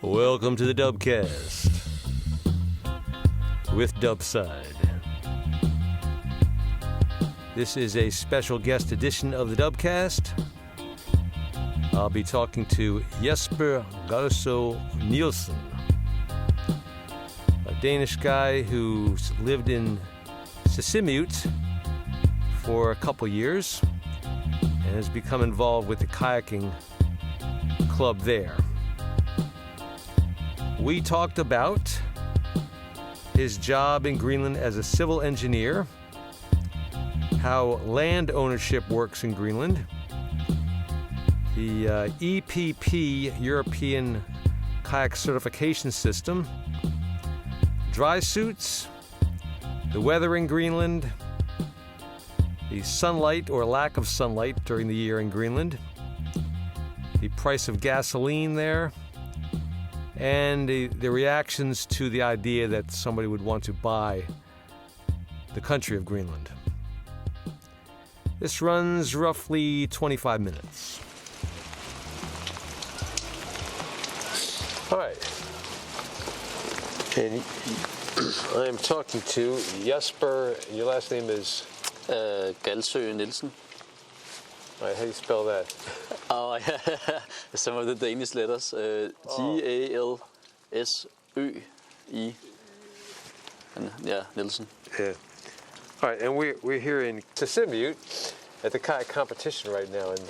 Welcome to the Dubcast with Dubside. This is a special guest edition of the Dubcast. I'll be talking to Jesper Nielsen, a Danish guy who's lived in Sisimiut for a couple years and has become involved with the kayaking club there. We talked about his job in Greenland as a civil engineer, how land ownership works in Greenland, the EPP, European Kayak Certification System, dry suits, the weather in Greenland, the sunlight or lack of sunlight during the year in Greenland, the price of gasoline there, and the reactions to the idea that somebody would want to buy the country of Greenland. This runs roughly 25 minutes. All right. And I am talking to Jesper. Your last name is? Nielsen. All right, how do you spell that? Oh, yeah. Some of the Danish letters. G-A-L-S-Ø-I. And yeah, Nielsen. Yeah. All right, and we're here in Sisimiut at the kayak competition right now in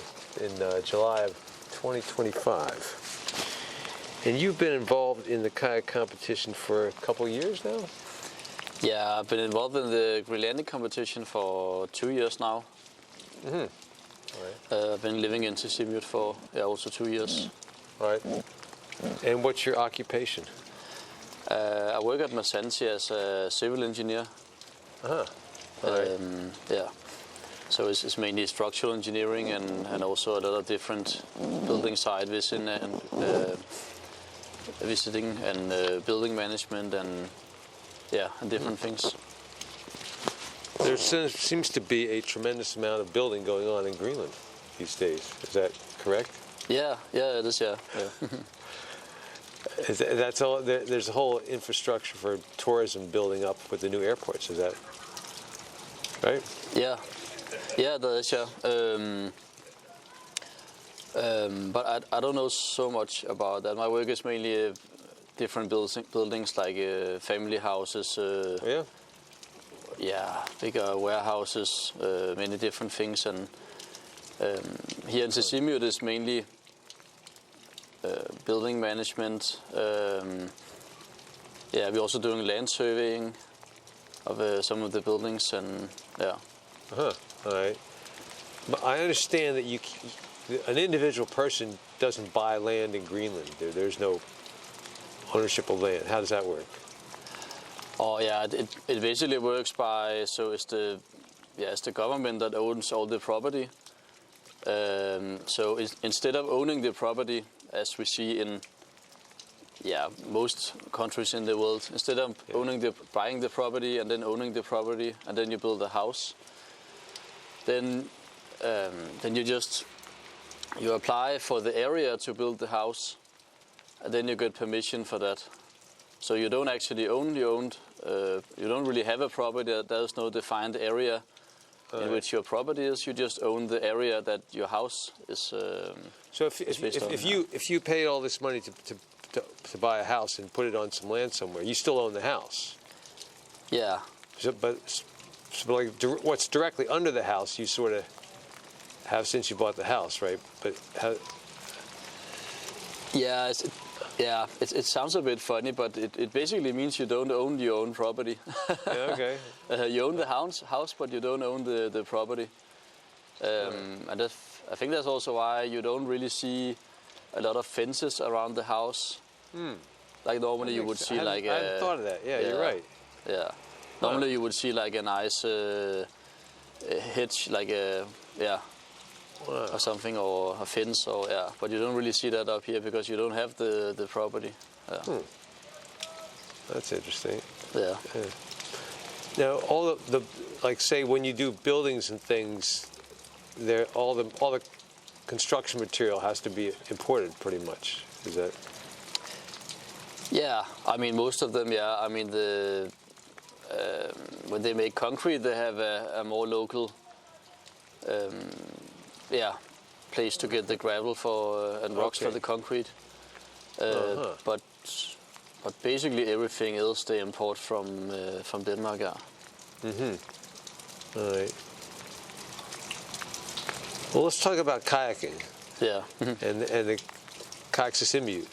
July of 2025. And you've been involved in the kayak competition for a couple of years now? Yeah, I've been involved in the Greenlandic competition for 2 years now. Mm-hmm. Right. I've been living in Sisimiut for also 2 years. Right. And what's your occupation? I work at Masanti as a civil engineer. Uh-huh. Right. Yeah. So it's mainly structural engineering and also a lot of different building site visiting and building management and different things. There seems to be a tremendous amount of building going on in Greenland these days. Is that correct? Yeah, it is. Yeah. That's all. There's a whole infrastructure for tourism building up with the new airports. Is that right? Yeah, there is. Yeah. But I don't know so much about that. My work is mainly different buildings like family houses. Bigger warehouses, many different things, and here in Sisimiut is mainly building management. We're also doing land surveying of some of the buildings, and yeah. All right. But I understand that an individual person doesn't buy land in Greenland. There's no ownership of land. How does that work? Oh yeah, it basically works by it's the government that owns all the property. So instead of owning the property, as we see in most countries in the world, instead of buying the property and then owning the property and then you build a house, then you apply for the area to build the house, and then you get permission for that. So you don't actually own you don't really have a property. There's no defined area in which your property is. You just own the area that your house is. So if you paid all this money to buy a house and put it on some land somewhere, you still own the house. Yeah. So what's directly under the house, you sort of have since you bought the house, right? But how? Yeah. It sounds a bit funny, but it basically means you don't own your own property. Yeah, okay. You own the house, but you don't own the property. And I think that's also why you don't really see a lot of fences around the house. Like normally you would see I hadn't thought of that. Yeah, you're right. Yeah. Normally you would see like a nice hedge, like or something, or a fence, but you don't really see that up here because you don't have the property. That's interesting. Yeah. Now, all the say when you do buildings and things, all the construction material has to be imported, pretty much. Is that? Yeah, I mean most of them. Yeah, I mean when they make concrete, they have a more local, place to get the gravel for and rocks for the concrete. But basically everything else they import from Denmark. Yeah. All right. Well, let's talk about kayaking. Yeah. and the kayak Sisimiut.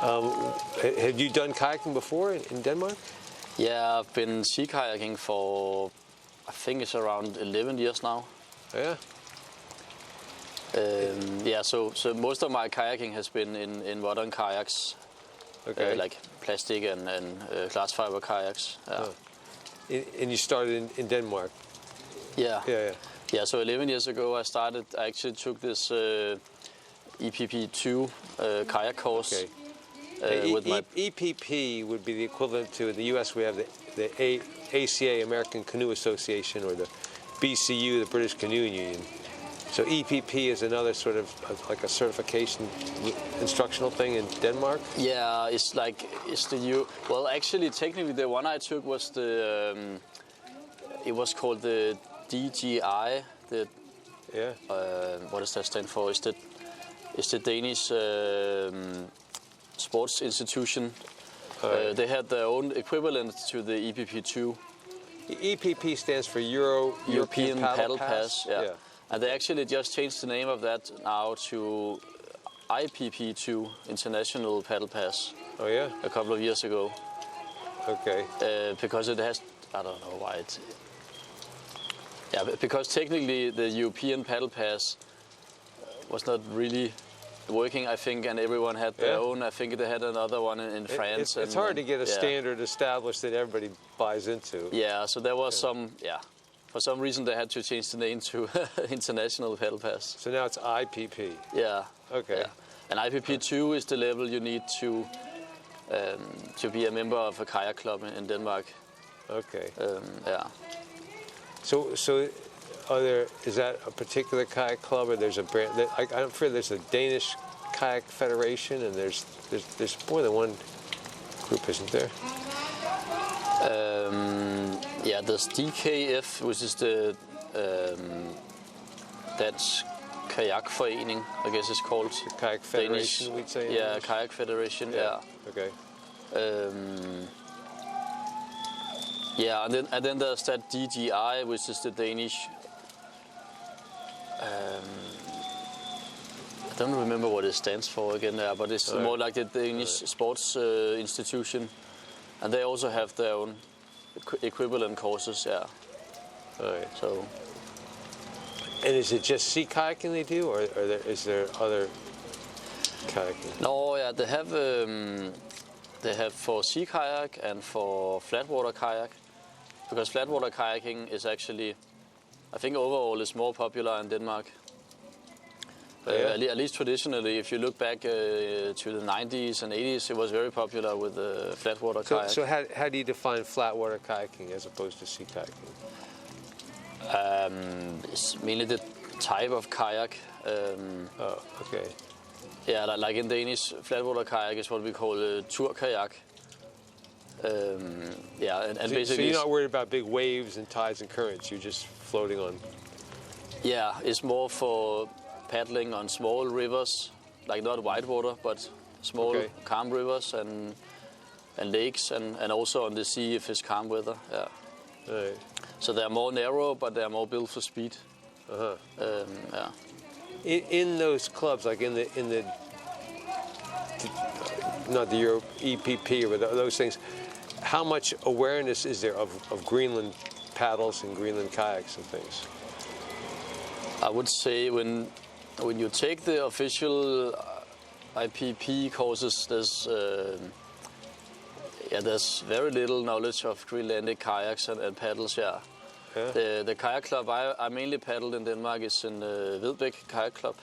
Have you done kayaking before in Denmark? Yeah, I've been sea kayaking for, I think it's around 11 years now. Yeah. So most of my kayaking has been in modern kayaks, like plastic and glass fiber kayaks. Yeah. And you started in Denmark? Yeah. Yeah. So 11 years ago I actually took this EPP2 kayak course. Okay. With my EPP would be the equivalent to, in the U.S. we have the ACA, American Canoe Association, or the BCU, the British Canoe Union. So EPP is another sort of like a certification instructional thing in Denmark? Yeah, it's well, actually, technically, the one I took was it was called the DGI. What does that stand for? It's the Danish Sports Institution. They had their own equivalent to the EPP2. EPP stands for European Paddle Pass. Yeah. And they actually just changed the name of that now to IPP2, International Paddle Pass. Oh yeah? A couple of years ago. Okay. Because it has, I don't know why it... Yeah, because technically the European Paddle Pass was not really working, I think, and everyone had their own. I think they had another one in France. It's hard to get a standard established that everybody buys into. Yeah, so there was for some reason they had to change the name to International Paddle Pass. So now it's IPP. Yeah. Okay. Yeah. And IPP2 is the level you need to be a member of a kayak club in Denmark. Okay. Yeah. So is that a particular kayak club, or there's a brand? I'm afraid there's a Danish Kayak Federation, and there's more than one group, isn't there? There's DKF, which is the Dutch Kayak Forening, I guess it's called. The Kayak Federation, Danish, we'd say. Yeah, Kayak Federation. Yeah. Okay. And then there's that DGI, which is the Danish. I don't remember what it stands for again there, but it's more like the Danish Sports Institution, and they also have their own equivalent courses. Yeah. All right. So. And is it just sea kayaking they do, or is there other kayaking? No, yeah, they have for sea kayak and for flatwater kayak, because flatwater kayaking is actually, I think overall, is more popular in Denmark. At least traditionally, if you look back to the 90s and 80s, it was very popular with flatwater kayak. So how do you define flatwater kayaking as opposed to sea kayaking? It's mainly the type of kayak. Okay. Yeah, like in Danish, flatwater kayak is what we call tour kayak. And basically. So you're not worried about big waves and tides and currents. You're just floating on. Yeah, it's more for paddling on small rivers, like not wide water, but small calm rivers and lakes, and also on the sea if it's calm weather. Yeah. Right. So they're more narrow, but they're more built for speed. In those clubs, like in the not the Euro EPP or those things, how much awareness is there of Greenland paddles and Greenland kayaks and things? I would say when you take the official IPP courses, there's very little knowledge of Greenlandic kayaks and paddles. Yeah. The kayak club I mainly paddled in Denmark is in Vedbæk Kayak Club.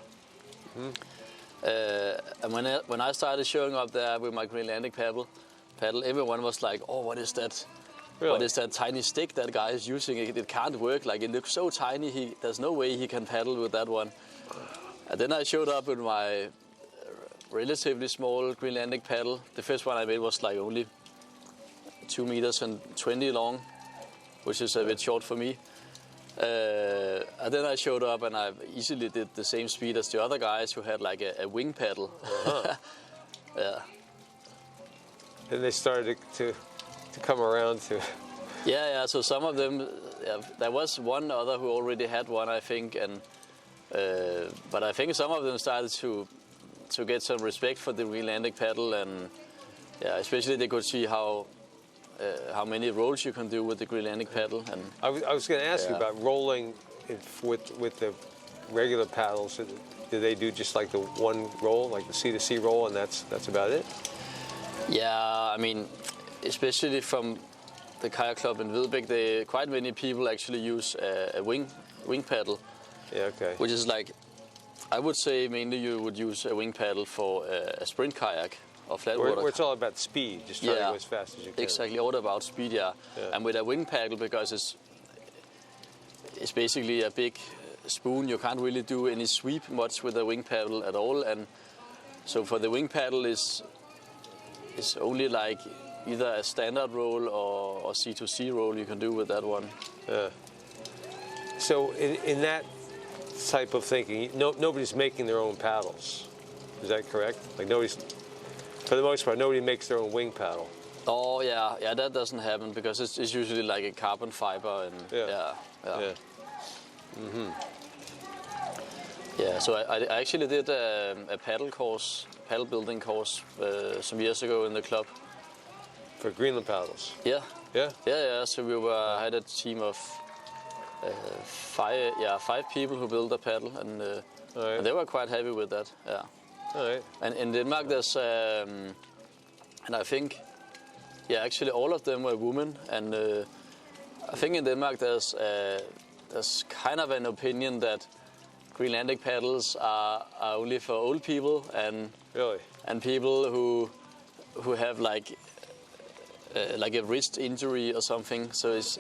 And when I started showing up there with my Greenlandic paddle, everyone was like, "Oh, what is that? Really? What is that tiny stick that guy is using? It can't work. Like, it looks so tiny. There's no way he can paddle with that one." And then I showed up with my relatively small Greenlandic paddle. The first one I made was like only 2 meters and 20 long, which is a bit short for me. And then I showed up and I easily did the same speed as the other guys who had like a wing paddle. Yeah. And they started to come around to. Yeah. So some of them, there was one other who already had one, I think, and but I think some of them started to get some respect for the Greenlandic paddle, and especially they could see how many rolls you can do with the Greenlandic paddle. And I was going to ask you about rolling with the regular paddles. Do they do just like the one roll, like the sea to sea roll, and that's about it? Yeah, I mean, especially from the kayak club in Vedbæk, quite many people actually use a wing paddle. Yeah, okay. Which is like, I would say mainly you would use a wing paddle for a sprint kayak or flat water. Where it's all about speed, just trying to go as fast as you can. Exactly, all about speed, yeah. And with a wing paddle, because it's basically a big spoon, you can't really do any sweep much with a wing paddle at all. And so for the wing paddle is only like either a standard roll or C2C roll you can do with that one. So in that type of thinking, nobody's making their own paddles. Is that correct? Like for the most part, nobody makes their own wing paddle. Oh yeah, that doesn't happen because it's usually like a carbon fiber and yeah. Yeah, so I actually did a paddle building course some years ago in the club. For Greenland paddles? Yeah. Yeah? Yeah. So we had a team of 5 people who built a paddle, and they were quite happy with that. Yeah. All right. And in Denmark, there's and I think, actually all of them were women, and I think in Denmark there's kind of an opinion that Greenlandic paddles are only for old people and people who have like a wrist injury or something. So it's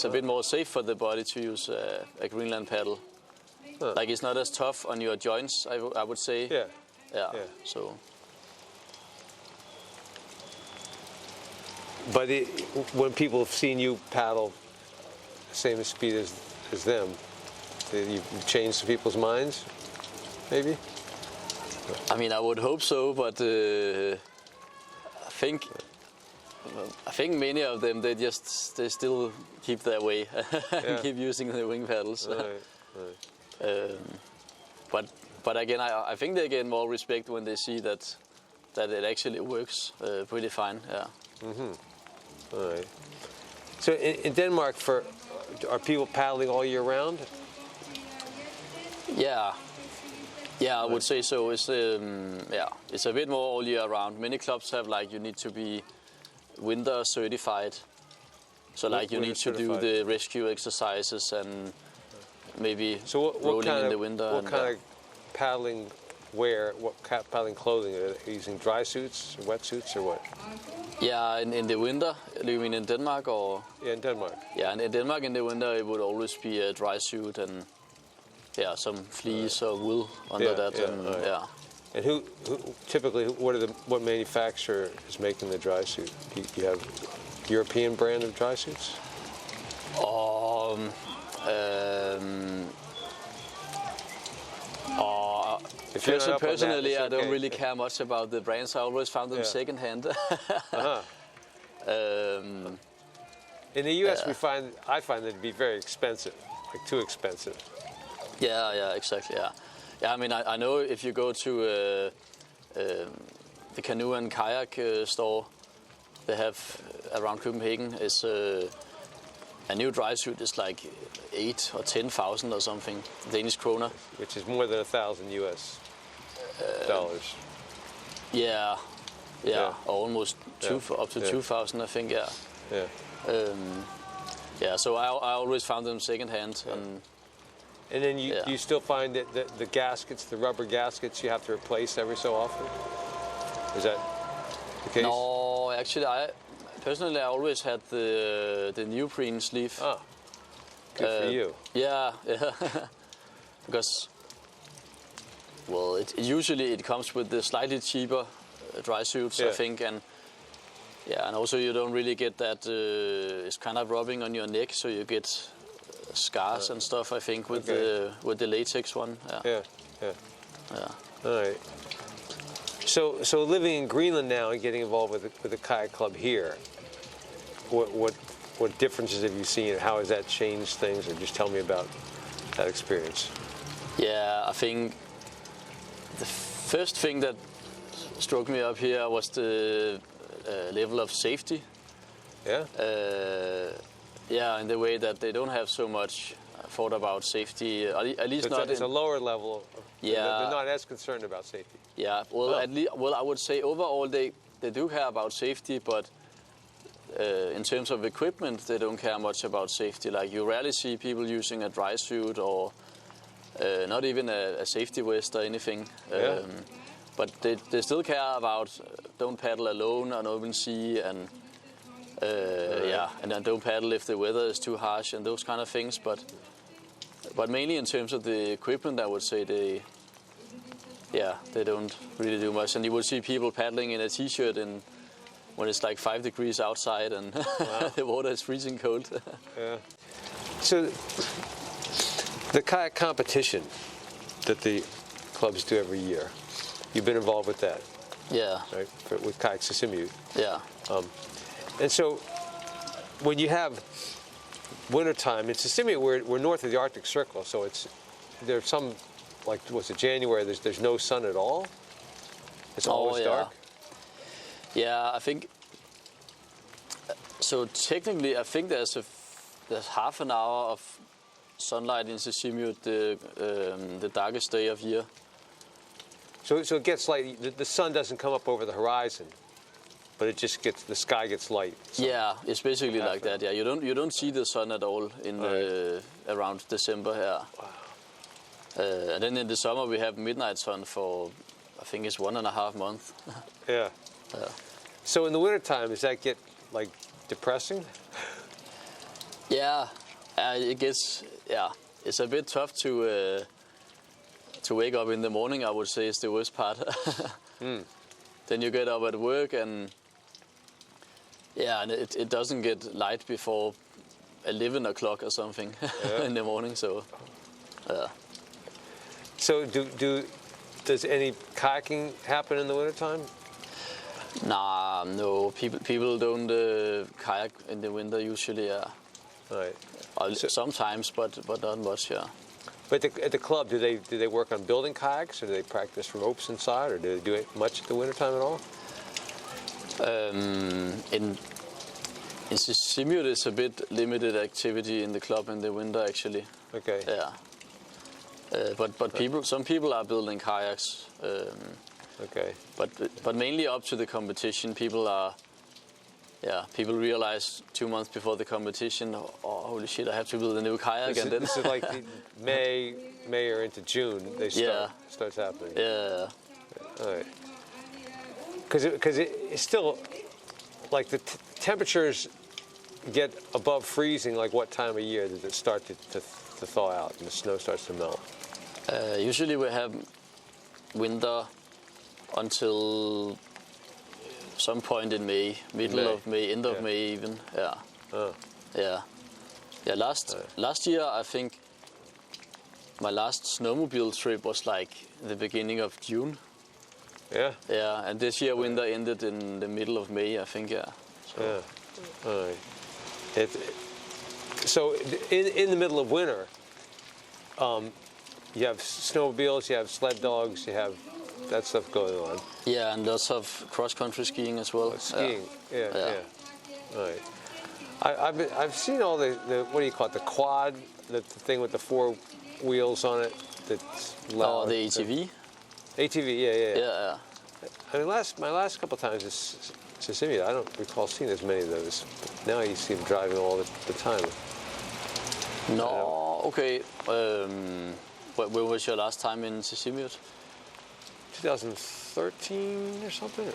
a bit more safe for the body to use a Greenland paddle. Like it's not as tough on your joints, I would say. Yeah. So. But when people have seen you paddle the same speed as them, you've changed some people's minds, maybe? I mean, I would hope so, but I think many of them they still keep their way and keep using the wing paddles. Right. But again, I think they get more respect when they see that it actually works pretty fine. Yeah. All right. So in Denmark, are people paddling all year round? Yeah, I would say so. It's a bit more all year round. Many clubs have like you need to be winter certified, so like you need to do the rescue exercises and maybe rolling in the winter. What kind of paddling wear? What paddling clothing? Are they using dry suits, wetsuits, or what? Yeah, in the winter. Do you mean in Denmark or? Yeah, in Denmark. Yeah, and in Denmark in the winter it would always be a dry suit and some fleece or wool under that. And who typically? What manufacturer is making the dry suit? Do you have European brand of dry suits? Personally, I don't really care much about the brands. I always found them secondhand. In the U.S., I find them to be very expensive, like too expensive. Yeah, exactly. Yeah. I mean, I know if you go to the canoe and kayak store they have around Copenhagen, is a new dry suit is like 8 or 10,000 or something Danish kroner, which is more than 1,000 US dollars. Yeah, or almost up to 2,000, I think. So I always found them secondhand. And then you still find that the gaskets, the rubber gaskets, you have to replace every so often? Is that the case? No, actually, personally I always had the neoprene sleeve. Ah, good for you. Yeah, because Well, usually it comes with the slightly cheaper dry suits, I think, and also you don't really get that. It's kind of rubbing on your neck, so you get scars and stuff. I think with the latex one. Yeah. All right. So living in Greenland now and getting involved with the kayak club here, what differences have you seen? How has that changed things? Or just tell me about that experience. Yeah, I think the first thing that struck me up here was the level of safety. Yeah? In the way that they don't have so much thought about safety, at least so it's a lower level. Yeah. They're not as concerned about safety. Yeah, well, I would say overall they do care about safety, but in terms of equipment, they don't care much about safety. Like, you rarely see people using a dry suit or not even a safety vest or anything. But they still care about don't paddle alone on open sea and then don't paddle if the weather is too harsh and those kind of things. But mainly in terms of the equipment, I would say they don't really do much. And you will see people paddling in a t-shirt when it's like 5 degrees outside and the water is freezing cold. Yeah. So the kayak competition that the clubs do every year, you've been involved with that. Yeah. Right? With Kayak Sisimiut. Yeah. And so when you have wintertime, in Sisimiut, we're north of the Arctic Circle, so there's some, like, what's it, January, there's no sun at all? It's always dark? Yeah, I think, so technically I think there's half an hour of sunlight in Sisimiut the darkest day of year. So it gets light, the sun doesn't come up over the horizon, but it just the sky gets light. Yeah, it's basically like that. Yeah, you don't see the sun at all in around December. Yeah. Wow. And then in the summer we have midnight sun for, I think it's 1.5 months. Yeah. So in the wintertime, does that get like depressing? Yeah, it gets. Yeah, it's a bit tough to wake up in the morning. I would say is the worst part. Then you get up at work and it doesn't get light before 11 o'clock or something in the morning. So. So does any kayaking happen in the wintertime? Nah, no. People don't kayak in the winter usually. Yeah. Right. Sometimes, but not much. Yeah. But at the club, do they work on building kayaks, or do they practice ropes inside, or do they do it much at the wintertime at all? In Sisimiut, it's a bit limited activity in the club in the winter actually. Okay. Yeah. But some people are building kayaks. Okay. But mainly up to the competition, people realize 2 months before the competition, oh holy shit, I have to build a new kayak. This is like May or into June they starts happening. Yeah. All right. Because it's still like the temperatures get above freezing. Like, what time of year does it start to thaw out and the snow starts to melt? Usually we have winter until some point in May, middle of May, end of May even. Yeah. Oh. Yeah. Yeah. Last year I think my last snowmobile trip was like the beginning of June. Yeah. Yeah, and this year winter ended in the middle of May, I think. Yeah. So. Yeah. All right. So in the middle of winter, you have snowmobiles, you have sled dogs, you have that stuff going on. Yeah, and lots of cross-country skiing as well. Skiing, yeah. All right. I've seen all the what do you call it? The quad, the thing with the 4 wheels on it. That's loud. Oh, the ATV. ATV, yeah. Yeah. I mean, my last couple of times is Sisimiut. I don't recall seeing as many of those. But now you see them driving all the time. No, okay. When was your last time in Sisimiut? 2013 or something.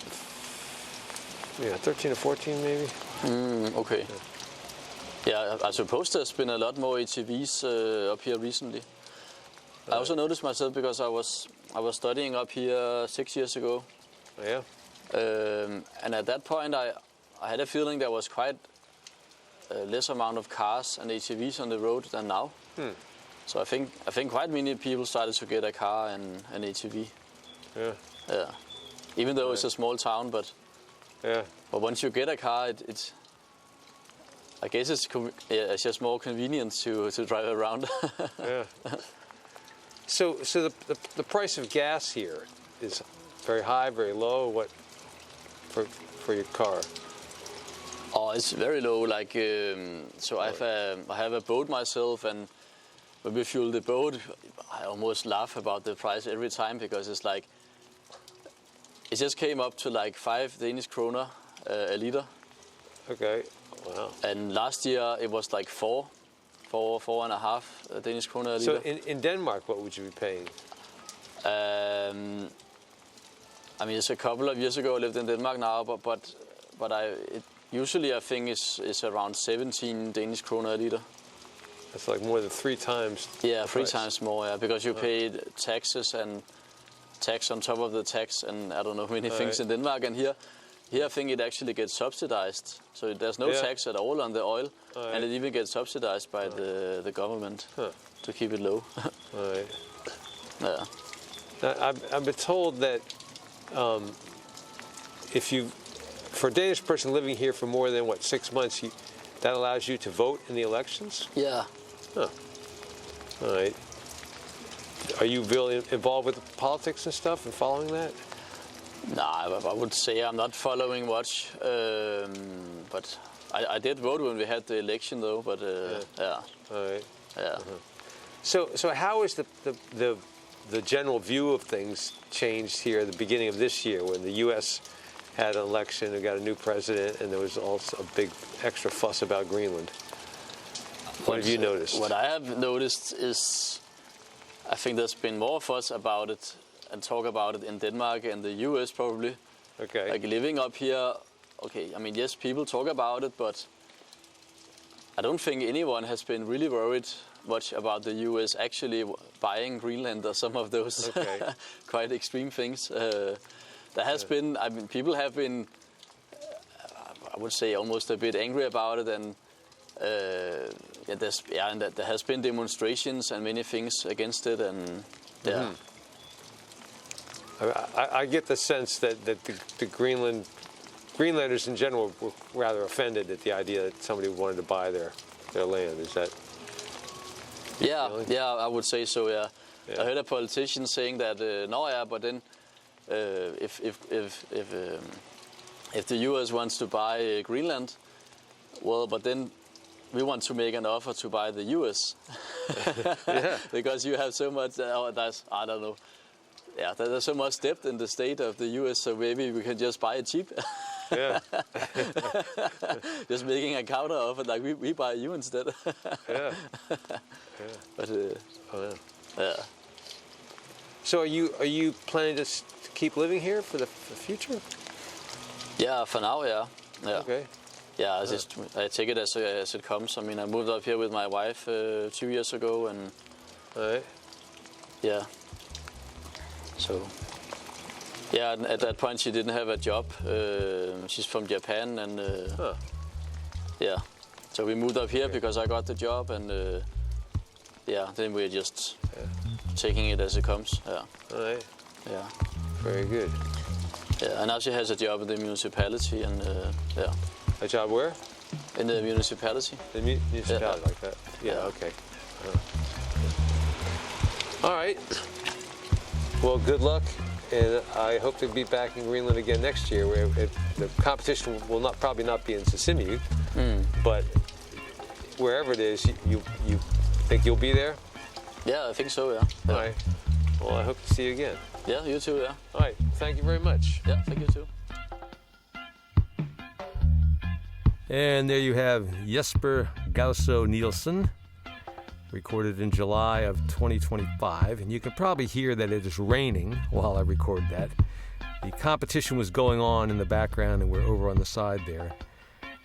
Yeah, 13 or 14 maybe. Okay. Yeah, I suppose there's been a lot more ATVs up here recently. I also noticed myself because I was I was studying up here 6 years ago. Yeah. And at that point, I had a feeling there was quite a less amount of cars and ATVs on the road than now. So I think quite many people started to get a car and an ATV. Yeah. Yeah. Even though it's a small town, but once you get a car, it's I guess it's just more convenient to drive around. Yeah. So the price of gas here is very high, very low. What for your car? Oh, it's very low. Like so, I have a boat myself, and when we fuel the boat, I almost laugh about the price every time because it's like it just came up to like 5 Danish kroner a liter. Okay. Wow. And last year it was like 4.5 Danish kroner a liter. So in Denmark, what would you be paying? I mean, it's a couple of years ago I lived in Denmark now, but usually I think it's around 17 Danish kroner a liter. That's like more than 3 times. Yeah, 3 times more. Yeah, because you paid taxes and tax on top of the tax, and I don't know many things in Denmark. And here I think it actually gets subsidized. So there's no tax at all on the oil, and it even gets subsidized by the government to keep it low. All right. Yeah. Now, I've been told that for a Danish person living here for more than 6 months, that allows you to vote in the elections? Yeah. Huh. All right. Are you really involved with politics and stuff and following that? No, I would say I'm not following much, but I did vote when we had the election, though. But yeah. All right. Yeah. So how is the general view of things changed here at the beginning of this year when the U.S. had an election and got a new president, and there was also a big extra fuss about Greenland? What have you noticed? What I have noticed is I think there's been more fuss about it and talk about it in Denmark and the US probably. Okay. Like living up here, okay, I mean, yes, people talk about it, but I don't think anyone has been really worried much about the US actually buying Greenland or some of those quite extreme things. There has been, I mean, people have been, I would say, almost a bit angry about it, and and there has been demonstrations and many things against it, and yeah. Mm-hmm. I get the sense that the Greenlanders in general were rather offended at the idea that somebody wanted to buy their land. Is that? Yeah, really? Yeah, I would say so. Yeah, I heard a politician saying that but then if the U.S. wants to buy Greenland, well, but then we want to make an offer to buy the U.S. because you have so much. I don't know. Yeah, there's so much debt in the state of the U.S., so maybe we can just buy it cheap. Yeah. Just making a counter offer, like we buy you instead. Yeah. But yeah. So are you planning to keep living here for the future? Yeah, for now, yeah. Okay. Yeah, I take it as it comes. I mean, I moved up here with my wife 2 years ago, and all right. Yeah. So, yeah, at that point she didn't have a job. She's from Japan, and yeah. So we moved up here because I got the job, and then we're just taking it as it comes. Yeah. All right. Yeah. Very good. Yeah, and now she has a job in the municipality, and yeah. A job where? In the municipality. The municipality, like that. Yeah. Okay. All right. Well, good luck, and I hope to be back in Greenland again next year. Where the competition will probably not be in Sisimiut, but wherever it is, you think you'll be there? Yeah, I think so. Yeah. All right. Well, I hope to see you again. Yeah, you too. Yeah. All right. Thank you very much. Yeah, thank you too. And there you have Jesper Nielsen, recorded in July of 2025. And you can probably hear that it is raining while I record that. The competition was going on in the background, and we're over on the side there.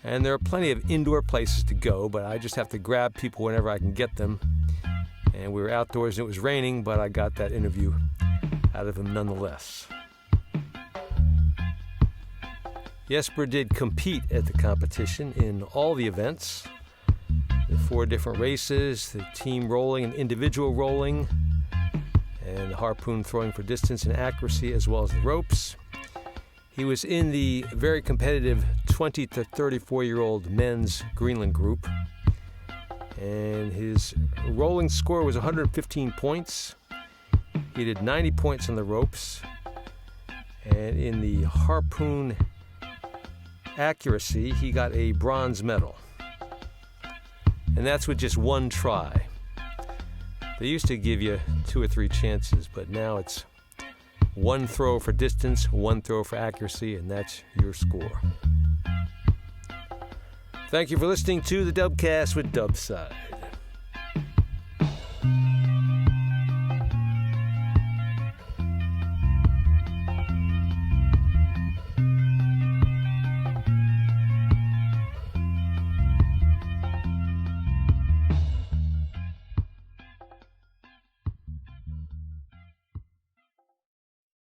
And there are plenty of indoor places to go, but I just have to grab people whenever I can get them. And we were outdoors and it was raining, but I got that interview out of him nonetheless. Jesper did compete at the competition in all the events, the 4 different races, the team rolling and individual rolling, and the harpoon throwing for distance and accuracy, as well as the ropes. He was in the very competitive 20 to 34-year-old men's Greenland group, and his rolling score was 115 points. He did 90 points on the ropes, and in the harpoon accuracy, he got a bronze medal. And that's with just 1 try. They used to give you 2 or 3 chances, but now it's 1 throw for distance, 1 throw for accuracy, and that's your score. Thank you for listening to the Dubcast with Dubside.